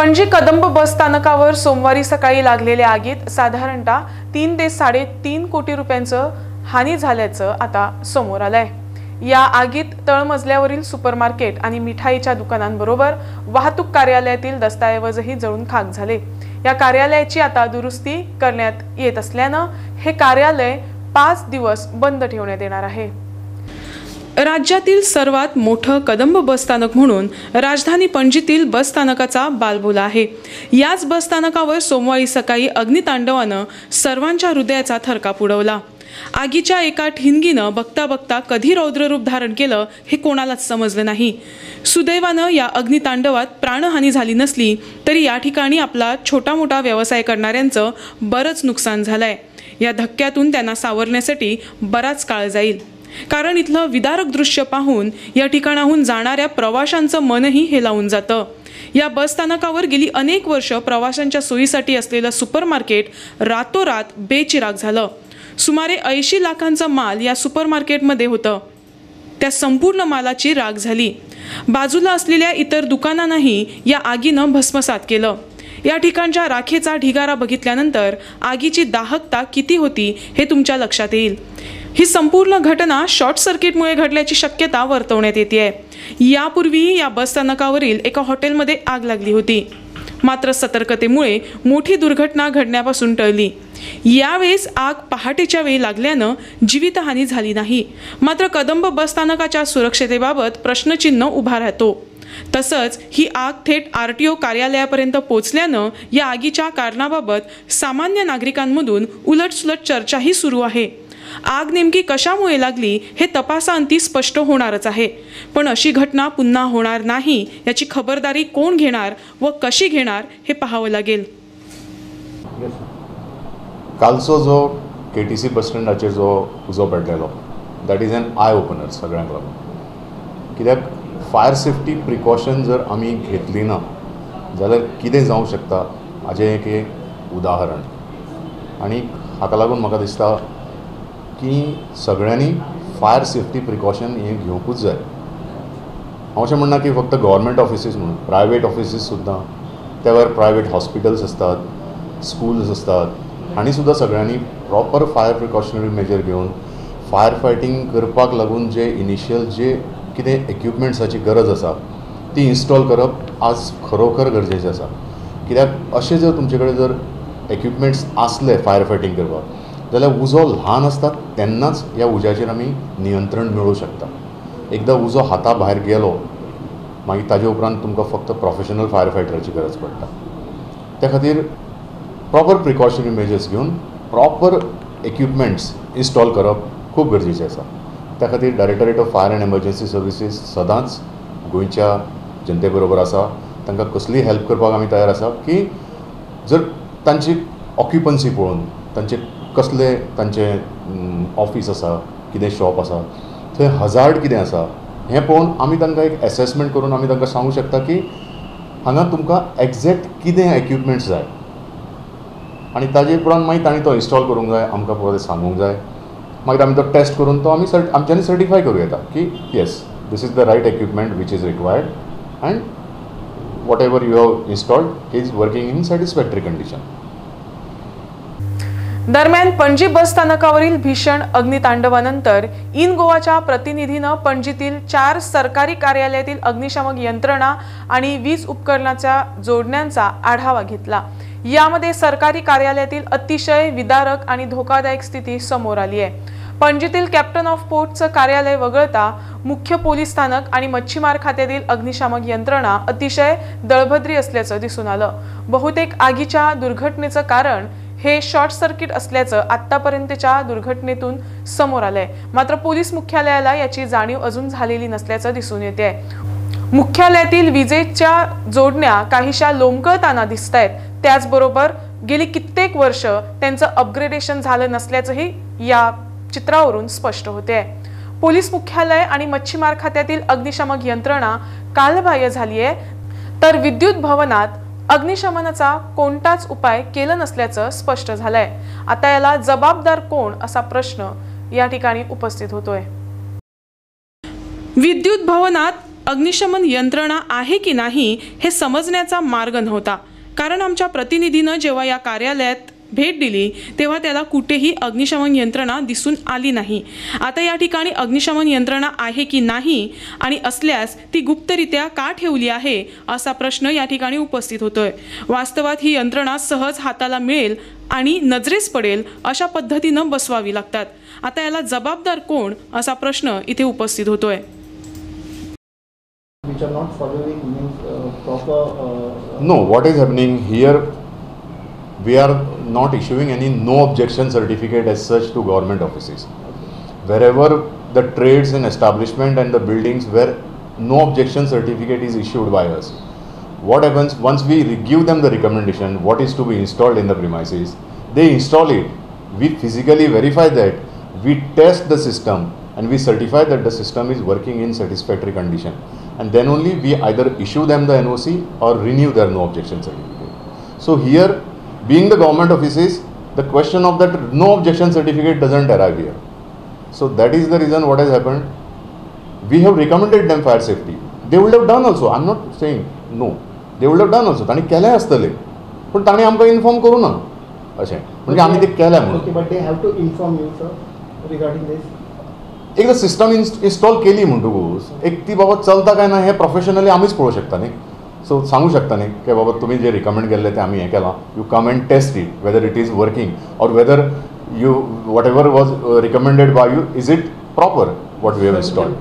पणजी कदंब बस स्थानकावर सोमवारी सकाळी लागलेल्या आगीत साधारणतः 3 ते 3.5 कोटी रुपयांचं हानी झाल्याचं आता समोर आलंय। या आगीत तळमजल्यावरील सुपरमार्केट आणि मिठाईच्या दुकानांबरोबर वाहतूक कार्यालयातील दस्तऐवजही जळून खाक झाले। या कार्यालयाची आता दुरुस्ती करण्यात येत असल्याने हे कार्यालय 5 दिवस बंद ठेवण्यात येणार आहे। राज्यातील सर्वात मोठं कदंब बस स्थानक म्हणून राजधानी पणजीतील बस स्थानकाचा बालबोला आहे। याच बस स्थानकावर सोमवारी सकाळी अग्नितांडवानं सर्वांच्या हृदयाचा थरकाप उडवला। आगीच्या एका ठिणगीनं बघता बघता कधी रौद्ररूप धारण केलं हे कोणालाच समजलं नाही। सुदैवानं या अग्नितांडवात प्राणहानी झाली नसली तरी या ठिकाणी आपला छोटा मोठा व्यवसाय करणाऱ्यांचं बरंच नुकसान झालंय। या धक्क्यातून त्यांना सावरण्यासाठी बराच काळ जाईल, कारण इथलं विदारक दृश्य पाहून या ठिकाणाहून जाणाऱ्या प्रवाशांचं मनही हेलावून जातं। या बस स्थानकावर गेली अनेक वर्ष प्रवाशांच्या सोयीसाठी असलेलं सुपरमार्केट रातोरात बेचिराग झालं। सुमारे 80 लाखांचा माल या सुपरमार्केटमध्ये होतं, त्या संपूर्ण मालाची राख झाली। बाजूला असलेल्या इतर दुकानांनाही या आगीनं भस्मसात केलं। या ठिकाणच्या राखेचा ढिगारा बघितल्यानंतर आगीची दाहकता किती होती हे तुमच्या लक्षात येईल। ही संपूर्ण घटना शॉर्ट सर्किटमुळे घडल्याची शक्यता वर्तवण्यात येते। यापूर्वी या बस स्थानकावरील एका हॉटेलमध्ये आग लागली होती, मात्र सतर्कतेमुळे मोठी दुर्घटना घडण्यापासून टळली। यावेळेस आग पहाटेच्या वेळी लागल्यानं जीवितहानी झाली नाही, मात्र कदंब बस स्थानकाच्या सुरक्षतेबाबत प्रश्नचिन्ह उभा राहतो। तसंच ही आग थेट RTO कार्यालयापर्यंत पोहोचल्यानं या आगीच्या कारणाबाबत सामान्य नागरिकांमधून उलटसुलट चर्चाही सुरू आहे। आग नेमकी कशामुळे लागली हे तपासाअंती स्पष्ट होणारच आहे, पण अशी घटना पुन्हा होणार नाही याची खबरदारी कोण घेणार व कशी घेणार हे पाहावं लागेल। कालचो जो KTC बस स्टँडाचेर जो उजो पडलेलो that is an eye opener सगळ्यांक लागून। कित्याक फायर सेफ्टी प्रिकॉशन जर आमी घेतली ना जाल्यार कितें जावंक शकता हाजें एक उदाहरण। आनी हाका लागून म्हाका दिसता की सगळ्यांनी फायर सेफ्टी प्रिकॉशन हे घेवंकूच जाय। हांव अशें म्हणना की फक्त गव्हर्मेंट ऑफिसीस म्हणून, प्रायवेट ऑफिसीस सुद्दां, त्या भायर प्रायवेट हॉस्पिटल्स असतात, स्कूल्स असतात, हांणी सुद्दां सगळ्यांनी प्रॉपर फायर प्रिकॉशनरी मेजर घेवन फायर फायटींग करपाक लागून जे इनिशियल जे कितें इक्विपमेंट्साची गरज आसा ती इन्स्टॉल करप आज खरोखर गरजेचें आसा। कित्याक अशें जर तुमचे कडेन जर इक्विपमेंट्स आसले फायर फायटींग करपाक जाल्यार उजो ल्हान आसता तेन्नाच ह्या उज्याचेर आमी नियंत्रण मेळूं शकता। एकदां उजो हाता भायर गेलो मागीर ताजे उपरांत तुमकां फक्त प्रोफेशनल फायर फायटराची गरज पडटा। त्या खातीर प्रॉपर प्रिकॉशनरी मेजर्स घेवन प्रॉपर इक्विपमेंट्स इन्स्टॉल करप खूब गरजेचें आसा। त्या खातीर directorate of fire end emergency services सदांच गोंयच्या जनते बरोबर आसा। तांकां कसलीय हेल्प करपाक आमी तयार आसा की जर तांची ऑक्युपन्सी पळोवन तांचे कसले तांचे ऑफिस आसा, कितें शॉप आसा, थंय हजार्ड कितें आसा हें पळोवन आमी तांकां एक एसेसमेंट करून आमी तांकां सांगूं शकता की हांगा तुमकां एक्झॅक्ट कितें इक्विपमेंट्स जाय आनी ताजे उपरांत मागीर तांणी तो इन्स्टॉल करूंक जाय, आमकां पळय सांगूंक जाय। मागीर आमी तो टेस्ट करून तो आमी आमच्यांनी सर्टिफाय करूं येता की yes this is the right equipment which is required and what ever you have installed is working in satisfactory condition. दरम्यान पणजी बस स्थानकावरील भीषण अग्नितांडवानंतर इन गोवाच्या प्रतिनिधीनं पणजीतील 4 सरकारी कार्यालयातील अग्निशामक यंत्रणा आणि वीज उपकरणाच्या जोडण्यांचा आढावा घेतला। यामध्ये सरकारी कार्यालयातील अतिशय विदारक आणि धोकादायक स्थिती समोर आली आहे। पणजीतील कॅप्टन ऑफ पोर्टचं कार्यालय वगळता मुख्य पोलीस स्थानक आणि मच्छीमार खात्यातील अग्निशामक यंत्रणा अतिशय दळभद्री असल्याचं दिसून आलं। बहुतेक आगीच्या दुर्घटनेचं कारण हे शॉर्ट सर्किट असल्याचं आतापर्यंतच्या दुर्घटनेतून समोर आलंय, मात्र पोलीस मुख्यालयाला याची जाणीव अजून झालेली नसल्याचं दिसून येते। मुख्यालयातील विजेच्या जोडण्या काहीशा लोंबकळताना दिसतायत, त्याचबरोबर गेली कित्येक वर्ष त्यांचं अपग्रेडेशन झालं नसल्याचंही या चित्रावरून स्पष्ट होते। पोलीस मुख्यालय आणि मच्छीमार खात्यातील अग्निशामक यंत्रणा कालबाह्य झाली आहे, तर विद्युत भवनात अग्निशमनाचा कोणताच उपाय केला नसल्याचं स्पष्ट झालंय। आता याला जबाबदार कोण असा प्रश्न या ठिकाणी उपस्थित होतोय। विद्युत भवनात अग्निशमन यंत्रणा आहे की नाही हे समजण्याचा मार्ग नव्हता, कारण आमच्या प्रतिनिधीनं जेव्हा या कार्यालयात भेट दिली तेव्हा त्याला कुठेही अग्निशमन यंत्रणा दिसून आली नाही. आता या ठिकाणी अग्निशमन यंत्रणा आहे की नाही आणि असल्यास ती गुप्तरित्या का ठेवली आहे असा प्रश्न या ठिकाणी उपस्थित होतोय. वास्तवात ही यंत्रणा सहज हाताला मिळेल आणि नजरेस पडेल अशा पद्धतीनं बसवावी लागतात. आता याला जबाबदार कोण असा प्रश्न इथे उपस्थित होतोय. Which are not following means proper. No, what is happening here? We are not issuing any no objection certificate as such to government offices. Wherever the trades and establishment and the buildings where no objection certificate is issued by us, what happens once we give them the recommendation what is to be installed in the premises, they install it. We physically verify that, we test the system and we certify that the system is working in satisfactory condition, and then only we either issue them the NOC or renew their no objection certificate. So here, being the government offices, the question of that no objection certificate doesn't arrive here. So that is the reason what has happened. We have recommended them fire safety. They would have done also. I'm not saying no. They would have done also. ताणी केलें आसतलें, पण ताणी आमकां inform करूं ना अशें, म्हणजे आमी तें केलें म्हणून. Okay, but they have to inform you, sir, regarding this. एकदा सिस्टम इन्स्टॉल केली म्हणटकूच एक ती बाबा चलता काय ना हे प्रोफेशनली आमीच पळोवंक शकता न्ही. सो सांगू शकता न्ही की बाबा तुम्ही जे रिकमेंड केल्लें तें आमी हें केलां. You come and test it whether it is working or whether you whatever was recommended by you, is it proper what we have installed.